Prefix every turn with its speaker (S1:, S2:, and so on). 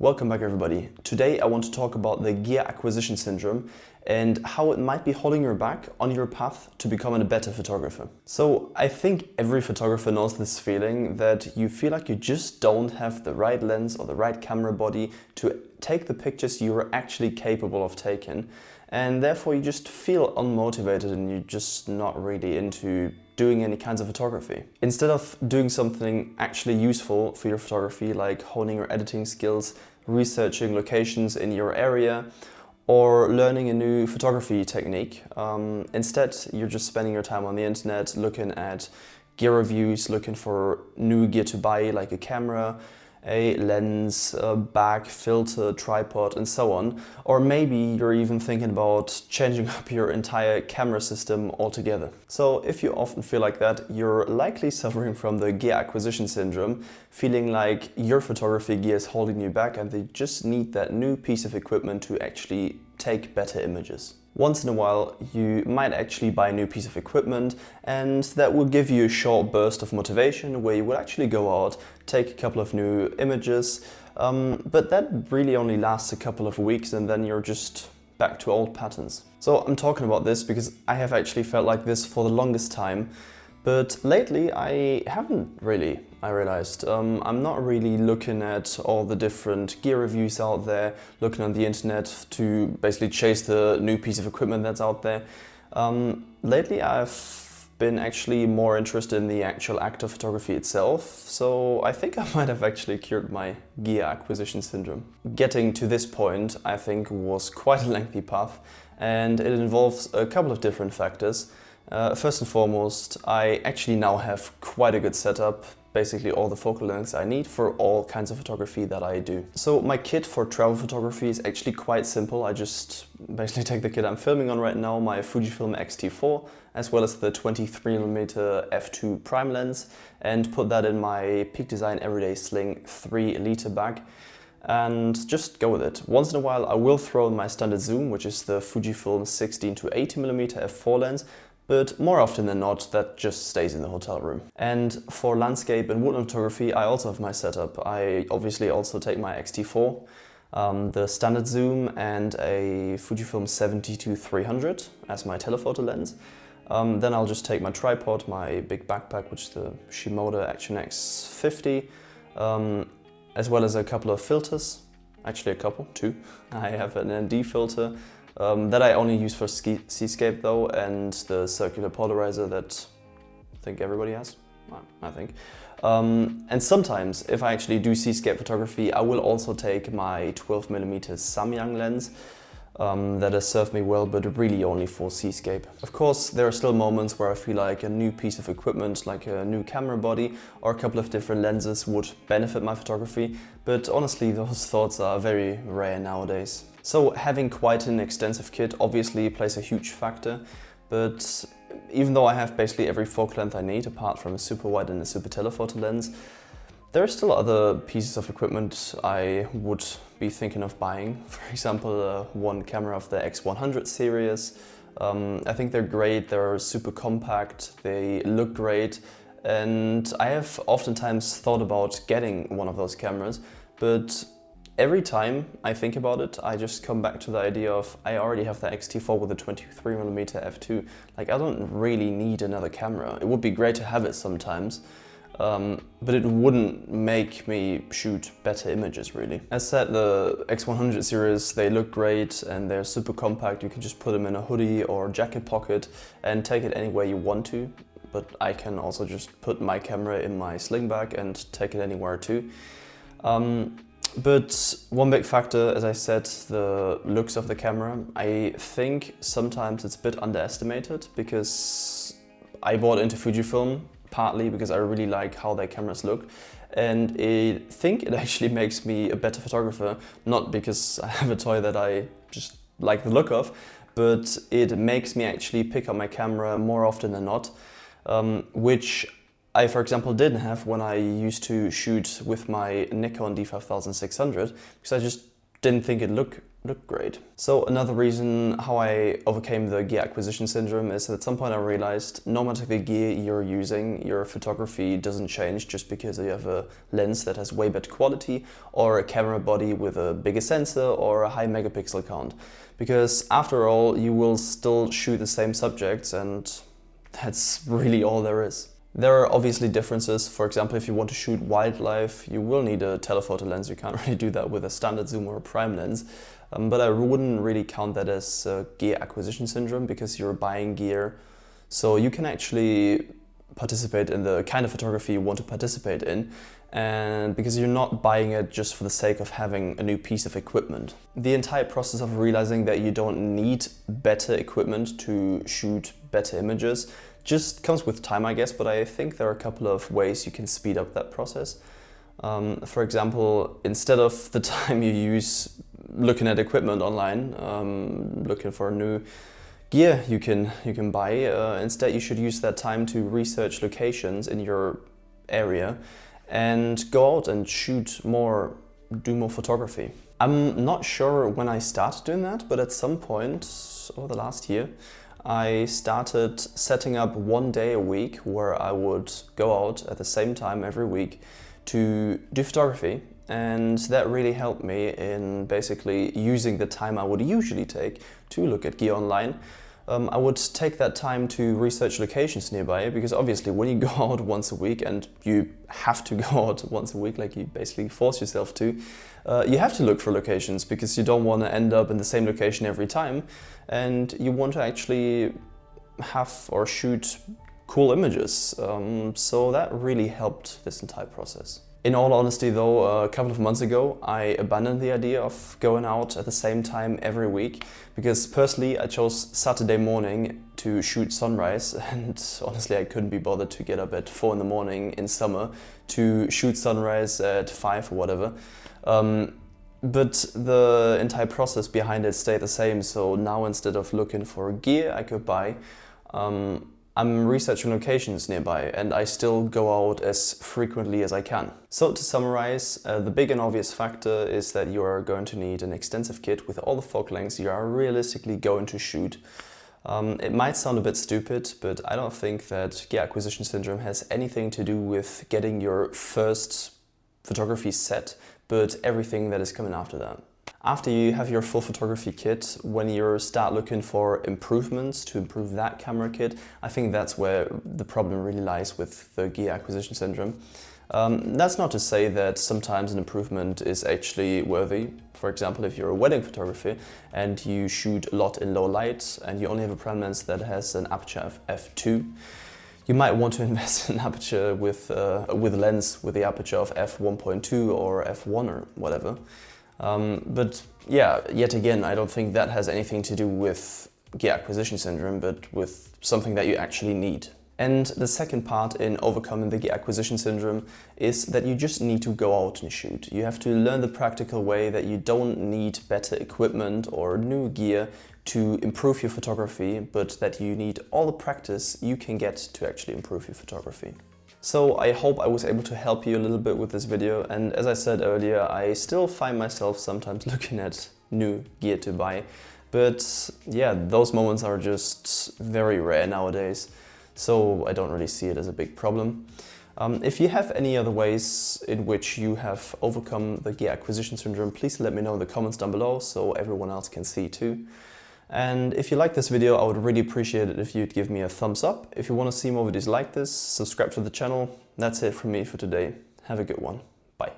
S1: Welcome back everybody. Today I want to talk about the gear acquisition syndrome and how it might be holding you back on your path to becoming a better photographer. So I think every photographer knows this feeling that you feel like you just don't have the right lens or the right camera body to take the pictures you're actually capable of taking, and therefore you just feel unmotivated and you're just not really into doing any kinds of photography. Instead of doing something actually useful for your photography, like honing your editing skills, researching locations in your area, or learning a new photography technique, instead you're just spending your time on the internet looking at gear reviews, looking for new gear to buy, like a camera, a lens, a bag, filter, tripod, and so on. Or maybe you're even thinking about changing up your entire camera system altogether. So if you often feel like that, you're likely suffering from the gear acquisition syndrome, feeling like your photography gear is holding you back and they just need that new piece of equipment to actually take better images. Once in a while, you might actually buy a new piece of equipment, and that will give you a short burst of motivation where you will actually go out, take a couple of new images, but that really only lasts a couple of weeks and then you're just back to old patterns. So I'm talking about this because I have actually felt like this for the longest time, but lately I haven't really, I realized. I'm not really looking at all the different gear reviews out there, looking on the internet to basically chase the new piece of equipment that's out there. Lately I've been actually more interested in the actual act of photography itself, so I think I might have actually cured my gear acquisition syndrome. Getting to this point, I think, was quite a lengthy path, and it involves a couple of different factors. First and foremost, I actually now have quite a good setup, basically all the focal lengths I need for all kinds of photography that I do. So my kit for travel photography is actually quite simple. I just basically take the kit I'm filming on right now, my Fujifilm X-T4, as well as the 23mm f2 prime lens, and put that in my Peak Design Everyday Sling 3-liter bag, and just go with it. Once in a while I will throw in my standard zoom, which is the Fujifilm 16-80mm f4 lens, but more often than not, that just stays in the hotel room. And for landscape and woodland photography, I also have my setup. I obviously also take my X-T4, the standard zoom, and a Fujifilm 70-300 as my telephoto lens. Then I'll just take my tripod, my big backpack, which is the Shimoda Action X50, as well as a couple of filters. Actually two. I have an ND filter, that I only use for seascape though, and the circular polarizer that I think everybody has, I think. And sometimes, if I actually do seascape photography, I will also take my 12mm Samyang lens. That has served me well, but really only for seascape. Of course, there are still moments where I feel like a new piece of equipment, like a new camera body or a couple of different lenses, would benefit my photography, but honestly those thoughts are very rare nowadays. So having quite an extensive kit obviously plays a huge factor, but even though I have basically every focal length I need apart from a super wide and a super telephoto lens, there are still other pieces of equipment I would be thinking of buying. For example, one camera of the X100 series. I think they're great, they're super compact, they look great, and I have oftentimes thought about getting one of those cameras, but every time I think about it, I just come back to the idea of I already have the X-T4 with a 23mm f2. Like, I don't really need another camera. It would be great to have it sometimes, but it wouldn't make me shoot better images, really. As said, the X100 series, they look great and they're super compact. You can just put them in a hoodie or jacket pocket and take it anywhere you want to. But I can also just put my camera in my sling bag and take it anywhere too. But one big factor, as I said, the looks of the camera. I think sometimes it's a bit underestimated because I bought into Fujifilm partly because I really like how their cameras look, and I think it actually makes me a better photographer, not because I have a toy that I just like the look of, but it makes me actually pick up my camera more often than not, which I, for example, didn't have when I used to shoot with my Nikon D5600, because I just didn't think it looked great. So another reason how I overcame the gear acquisition syndrome is that at some point I realized no matter the gear you're using, your photography doesn't change just because you have a lens that has way better quality or a camera body with a bigger sensor or a high megapixel count. Because after all, you will still shoot the same subjects, and that's really all there is. There are obviously differences. For example, if you want to shoot wildlife, you will need a telephoto lens. You can't really do that with a standard zoom or a prime lens. But I wouldn't really count that as gear acquisition syndrome, because you're buying gear. So you can actually participate in the kind of photography you want to participate in, and because you're not buying it just for the sake of having a new piece of equipment. The entire process of realizing that you don't need better equipment to shoot better images just comes with time, I guess, but I think there are a couple of ways you can speed up that process. For example, instead of the time you use looking at equipment online, looking for new gear you can buy, instead you should use that time to research locations in your area and go out and shoot more, do more photography. I'm not sure when I started doing that, but at some point over the last year, I started setting up one day a week where I would go out at the same time every week to do photography, and that really helped me in basically using the time I would usually take to look at gear online. I would take that time to research locations nearby, because obviously when you go out once a week, and you have to go out once a week, like you basically force yourself to, you have to look for locations, because you don't want to end up in the same location every time, and you want to actually have or shoot cool images. So that really helped this entire process. In all honesty though, a couple of months ago I abandoned the idea of going out at the same time every week, because personally I chose Saturday morning to shoot sunrise, and honestly I couldn't be bothered to get up at 4 in the morning in summer to shoot sunrise at 5 or whatever. But the entire process behind it stayed the same, so now instead of looking for gear I could buy, I'm researching locations nearby, and I still go out as frequently as I can. So to summarize, the big and obvious factor is that you are going to need an extensive kit with all the focal lengths you are realistically going to shoot. It might sound a bit stupid, but I don't think that gear acquisition syndrome has anything to do with getting your first photography set, but everything that is coming after that. After you have your full photography kit, when you start looking for improvements to improve that camera kit, I think that's where the problem really lies with the gear acquisition syndrome. That's not to say that sometimes an improvement is actually worthy. For example, if you're a wedding photographer and you shoot a lot in low light and you only have a prime lens that has an aperture of f2, you might want to invest in an aperture with a lens with the aperture of f1.2 or f1 or whatever. But yeah, yet again, I don't think that has anything to do with gear acquisition syndrome, but with something that you actually need. And the second part in overcoming the gear acquisition syndrome is that you just need to go out and shoot. You have to learn the practical way that you don't need better equipment or new gear to improve your photography, but that you need all the practice you can get to actually improve your photography. So I hope I was able to help you a little bit with this video, and as I said earlier, I still find myself sometimes looking at new gear to buy, but yeah, those moments are just very rare nowadays, so I don't really see it as a big problem. If you have any other ways in which you have overcome the gear acquisition syndrome, please let me know in the comments down below so everyone else can see too. And if you like this video, I would really appreciate it if you'd give me a thumbs up. If you want to see more videos like this, subscribe to the channel. That's it from me for today. Have a good one. Bye.